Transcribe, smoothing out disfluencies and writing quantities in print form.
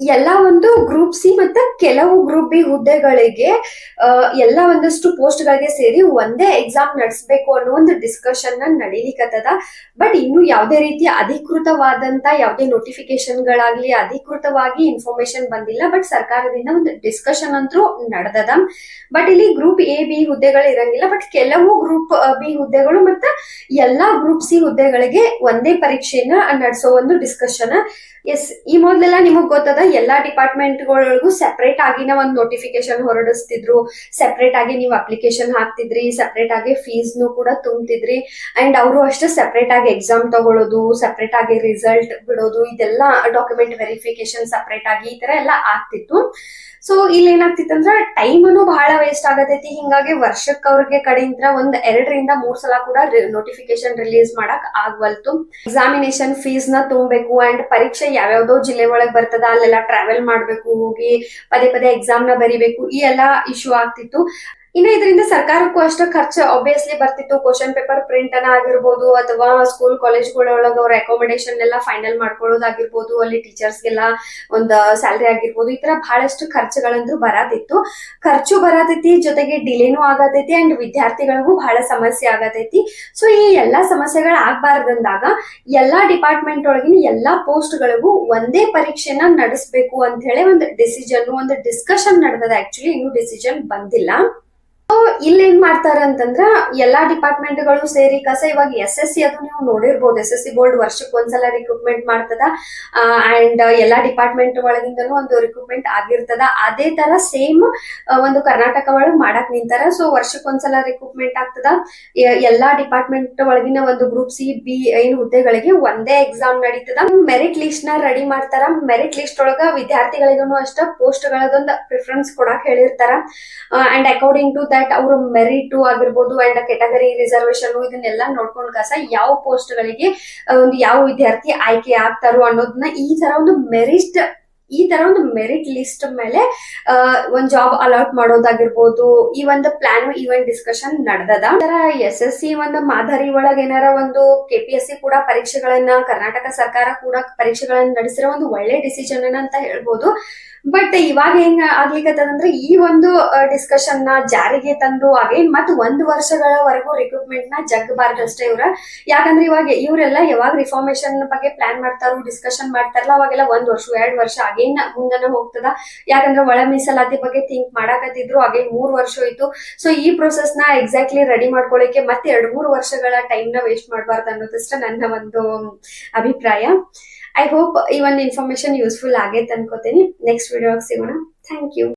ಎಲ್ಲ ಒಂದು group C ಮತ್ತೆ ಕೆಲವು ಗ್ರೂಪ್ ಬಿ ಹುದ್ದೆಗಳಿಗೆ ಎಲ್ಲ ಒಂದಷ್ಟು ಪೋಸ್ಟ್ ಗಳಿಗೆ ಸೇರಿ ಒಂದೇ ಎಕ್ಸಾಮ್ ನಡೆಸಬೇಕು ಅನ್ನೋ ಒಂದು ಡಿಸ್ಕಷನ್ ನಡೀಲಿಕ್ಕತ್ತದ. ಬಟ್ ಇನ್ನು ಯಾವುದೇ ರೀತಿಯ ಅಧಿಕೃತವಾದಂತ ಯಾವುದೇ ನೋಟಿಫಿಕೇಶನ್ ಗಳಾಗ್ಲಿ ಅಧಿಕೃತವಾಗಿ ಇನ್ಫಾರ್ಮೇಶನ್ ಬಂದಿಲ್ಲ. ಬಟ್ ಸರ್ಕಾರದಿಂದ ಒಂದು ಡಿಸ್ಕಷನ್ ಅಂತೂ ನಡೆದದ. ಬಟ್ ಇಲ್ಲಿ ಗ್ರೂಪ್ ಎ ಬಿ ಹುದ್ದೆಗಳು ಇರಂಗಿಲ್ಲ. ಬಟ್ ಕೆಲವು ಗ್ರೂಪ್ ಬಿ ಹುದ್ದೆಗಳು ಮತ್ತೆ ಎಲ್ಲಾ ಗ್ರೂಪ್ ಸಿ ಹುದ್ದೆಗಳಿಗೆ ಒಂದೇ ಪರೀಕ್ಷೆಯನ್ನ ನಡೆಸೋ ಒಂದು ಡಿಸ್ಕಷನ್. ಎಸ್, ಈ ಮೊದಲೆಲ್ಲ ನಿಮಗ್ ಗೊತ್ತದ ಎಲ್ಲಾ ಡಿಪಾರ್ಟ್ಮೆಂಟ್ ಗಳಿಗೂ ಸೆಪರೇಟ್ ಆಗಿನ ಒಂದು ನೋಟಿಫಿಕೇಶನ್ ಹೊರಡಿಸ್ತಿದ್ರು. ಸೆಪರೇಟ್ ಆಗಿ ನೀವು ಅಪ್ಲಿಕೇಶನ್ ಹಾಕ್ತಿದ್ರಿ, ಸೆಪರೇಟ್ ಆಗಿ ಫೀಸ್ ಕೂಡ ತುಂಬ್ತಿದ್ರಿ. ಅಂಡ್ ಅವರು ಅಷ್ಟೇ ಸೆಪರೇಟ್ ಆಗಿ ಎಕ್ಸಾಮ್ ತಗೊಳ್ಳೋದು, ಸೆಪರೇಟ್ ಆಗಿ ರಿಸಲ್ಟ್ ಬಿಡೋದು, ಇದೆಲ್ಲ ಡಾಕ್ಯುಮೆಂಟ್ ವೆರಿಫಿಕೇಶನ್ ಸೆಪರೇಟ್ ಆಗಿ ಈ ತರ ಎಲ್ಲ ಆಗ್ತಿತ್ತು. ಸೊ ಇಲ್ಲಿ ಏನಾಗ್ತಿತ್ತಂದ್ರ ಟೈಮ್ ಅನ್ನು ಬಹಳ ವೇಸ್ಟ್ ಆಗತೈತಿ. ಹಿಂಗಾಗಿ ವರ್ಷಕ್ಕೆ ಅವ್ರಿಗೆ ಕಡೆಯಿಂದ ಒಂದ್ 2 ರಿಂದ 3 ಸಲ ಕೂಡ ನೋಟಿಫಿಕೇಶನ್ ರಿಲೀಸ್ ಮಾಡಕ್ ಆಗ್ವಲ್ತು. ಎಕ್ಸಾಮಿನೇಷನ್ ಫೀಸ್ ನ ತುಂಬಬೇಕು ಅಂಡ್ ಪರೀಕ್ಷೆ ಯಾವ್ಯಾವ್ದೋ ಜಿಲ್ಲೆ ಒಳಗ್ ಬರ್ತದ ಅಲ್ಲೆಲ್ಲ ಟ್ರಾವೆಲ್ ಮಾಡ್ಬೇಕು, ಹೋಗಿ ಪದೇ ಪದೇ ಎಕ್ಸಾಮ್ ನ ಬರಿಬೇಕು, ಈ ಎಲ್ಲಾ ಇಶ್ಯೂ ಆಗ್ತಿತ್ತು. ಇನ್ನು ಇದರಿಂದ ಸರ್ಕಾರಕ್ಕೂ ಅಷ್ಟ ಖರ್ಚು ಆಬ್ವಿಯಸ್ಲಿ ಬರ್ತಿತ್ತು. ಕ್ವಶನ್ ಪೇಪರ್ ಪ್ರಿಂಟ್ ಅನ್ನ ಆಗಿರ್ಬೋದು, ಅಥವಾ ಸ್ಕೂಲ್ ಕಾಲೇಜ್ಗಳೊಳಗ ಅವ್ರ ಅಕಾಮಿಡೇಷನ್ ಎಲ್ಲ ಫೈನಲ್ ಮಾಡ್ಕೊಳ್ಳೋದಾಗಿರ್ಬೋದು, ಅಲ್ಲಿ ಟೀಚರ್ಸ್ಗೆಲ್ಲ ಒಂದು ಸ್ಯಾಲ್ರಿ ಆಗಿರ್ಬೋದು, ಈ ತರ ಬಹಳಷ್ಟು ಖರ್ಚುಗಳಂದ್ರೂ ಬರತಿತ್ತು. ಖರ್ಚು ಬರತೈತಿ, ಜೊತೆಗೆ ಡಿಲೇನು ಆಗತೈತಿ ಅಂಡ್ ವಿದ್ಯಾರ್ಥಿಗಳಿಗೂ ಬಹಳ ಸಮಸ್ಯೆ ಆಗತೈತಿ. ಸೊ ಈ ಎಲ್ಲಾ ಸಮಸ್ಯೆಗಳು ಆಗ್ಬಾರ್ದಂದಾಗ ಎಲ್ಲಾ ಡಿಪಾರ್ಟ್ಮೆಂಟ್ ಒಳಗಿನ ಎಲ್ಲಾ ಪೋಸ್ಟ್ ಗಳಿಗೂ ಒಂದೇ ಪರೀಕ್ಷೆನ ನಡೆಸಬೇಕು ಅಂತ ಹೇಳಿ ಒಂದು ಡಿಸಿಷನ್, ಒಂದು ಡಿಸ್ಕಷನ್ ನಡೆದದ. ಆಕ್ಚುಲಿ ಇನ್ನೂ ಡಿಸಿಷನ್ ಬಂದಿಲ್ಲ. ಇಲ್ಲಿ ಏನ್ ಮಾಡ್ತಾರ ಅಂತಂದ್ರ ಎಲ್ಲಾ ಡಿಪಾರ್ಟ್ಮೆಂಟ್ ಗಳು ಸೇರಿ ಇವಾಗ SSC ಅದು ನೀವು ನೋಡಿರ್ಬೋದು. SSC ಬೋರ್ಡ್ ವರ್ಷಕ್ಕೆ ಒಂದ್ಸಲ ರಿಕ್ರೂಟ್ಮೆಂಟ್ ಮಾಡ್ತದ ಅಂಡ್ ಎಲ್ಲಾ ಡಿಪಾರ್ಟ್ಮೆಂಟ್ ಒಳಗಿಂದನೂ ಒಂದು ರಿಕ್ರೂಟ್ಮೆಂಟ್ ಆಗಿರ್ತದ. ಅದೇ ತರ ಸೇಮ್ ಒಂದು ಕರ್ನಾಟಕ ಒಳಗ್ ಮಾಡಕ್ ನಿಂತಾರ. ಸೊ ವರ್ಷಕ್ಕೆ ಒಂದ್ಸಲ ರಿಕ್ರೂಟ್ಮೆಂಟ್ ಆಗ್ತದ. ಎಲ್ಲಾ ಡಿಪಾರ್ಟ್ಮೆಂಟ್ ಒಳಗಿನ ಒಂದು ಗ್ರೂಪ್ ಸಿ ಬಿ ಏನ್ ಹುದ್ದೆಗಳಿಗೆ ಒಂದೇ ಎಕ್ಸಾಮ್ ನಡೀತದ. ಮೆರಿಟ್ ಲಿಸ್ಟ್ ನ ರೆಡಿ ಮಾಡ್ತಾರ. ಮೆರಿಟ್ ಲಿಸ್ಟ್ ಒಳಗ ವಿದ್ಯಾರ್ಥಿಗಳಿಗೂ ಅಷ್ಟ ಪೋಸ್ಟ್ ಗಳದೊಂದು ಪ್ರಿಫರೆನ್ಸ್ ಕೊಡಕ್ ಹೇಳಿರ್ತಾರ. ಅಂಡ್ ಅಕಾರ್ಡಿಂಗ್ ಟು ದಟ್ ಅವರು ಮೆರಿಟ್ ಆಗಿರ್ಬೋದು ಅಂಡ್ ಕೆಟಗರಿ ರಿಸರ್ವೇಶನ್ ಇದನ್ನೆಲ್ಲ ನೋಡ್ಕೊಂಡ್ ಯಾವ ಪೋಸ್ಟ್ ಗಳಿಗೆ ಒಂದು ಯಾವ ವಿದ್ಯಾರ್ಥಿ ಆಯ್ಕೆ ಆಗ್ತಾರೋ ಅನ್ನೋದನ್ನ ಈ ತರ ಒಂದು ಮೆರಿಟ್ ಲಿಸ್ಟ್ ಮೇಲೆ ಒಂದ್ ಜಾಬ್ ಅಲಾಟ್ ಮಾಡೋದಾಗಿರ್ಬೋದು, ಈ ಒಂದು ಪ್ಲಾನ್ ಈ ಒಂದು ಡಿಸ್ಕಷನ್ ನಡೆದದ. SSC ಒಂದು ಮಾದರಿ ಒಳಗ ಏನಾರ ಒಂದು KPSC ಕೂಡ ಪರೀಕ್ಷೆಗಳನ್ನ, ಕರ್ನಾಟಕ ಸರ್ಕಾರ ಕೂಡ ಪರೀಕ್ಷೆಗಳನ್ನ ನಡೆಸಿರೋ ಒಂದು ಒಳ್ಳೆ ಡಿಸಿಷನ್ ಅಂತ ಹೇಳ್ಬೋದು. ಬಟ್ ಇವಾಗ ಹೆಂಗ್ ಆಗ್ಲಿಕ್ಕತ್ತದಂದ್ರೆ ಈ ಒಂದು ಡಿಸ್ಕಷನ್ ನ ಜಾರಿಗೆ ತಂದು ಅಗೇನ್ ಮತ್ 1 ವರ್ಷಗಳವರೆಗೂ ರಿಕ್ರೂಟ್ಮೆಂಟ್ ನ ಜಗ್ಬಾರ್ದಷ್ಟೇ ಇವ್ರ. ಯಾಕಂದ್ರೆ ಇವಾಗ ಇವರೆಲ್ಲ ಯಾವಾಗ ರಿಫಾರ್ಮೇಶನ್ ಬಗ್ಗೆ ಪ್ಲಾನ್ ಮಾಡ್ತಾರೋ, ಡಿಸ್ಕಷನ್ ಮಾಡ್ತಾರಲ್ಲ, ಅವಾಗೆಲ್ಲ 1 ವರ್ಷ 2 ವರ್ಷ ಅಗೇನ್ ಮುಂದನ ಹೋಗ್ತದ. ಯಾಕಂದ್ರೆ ಒಳ ಮೀಸಲಾತಿ ಬಗ್ಗೆ ಥಿಂಕ್ ಮಾಡಾಕತ್ತಿದ್ರು, ಅಗೇನ್ 3 ವರ್ಷ ಹೋಯ್ತು. ಸೊ ಈ ಪ್ರೊಸೆಸ್ ನ ಎಕ್ಸಾಕ್ಟ್ಲಿ ರೆಡಿ ಮಾಡ್ಕೊಳ್ಳಿಕ್ಕೆ ಮತ್ತೆ 2-3 ವರ್ಷಗಳ ಟೈಮ್ ನ ವೇಸ್ಟ್ ಮಾಡಬಾರ್ದು ಅನ್ನೋದಷ್ಟೇ ನನ್ನ ಒಂದು ಅಭಿಪ್ರಾಯ. ಐ ಹೋಪ್ ಈ ಒಂದು ಇನ್ಫಾರ್ಮೇಶನ್ ಯೂಸ್ಫುಲ್ ಆಗೈತೆ ಅನ್ಕೋತೀನಿ. ನೆಕ್ಸ್ಟ್ ವಿಡಿಯೋ ಸಿಗೋಣ. Thank you.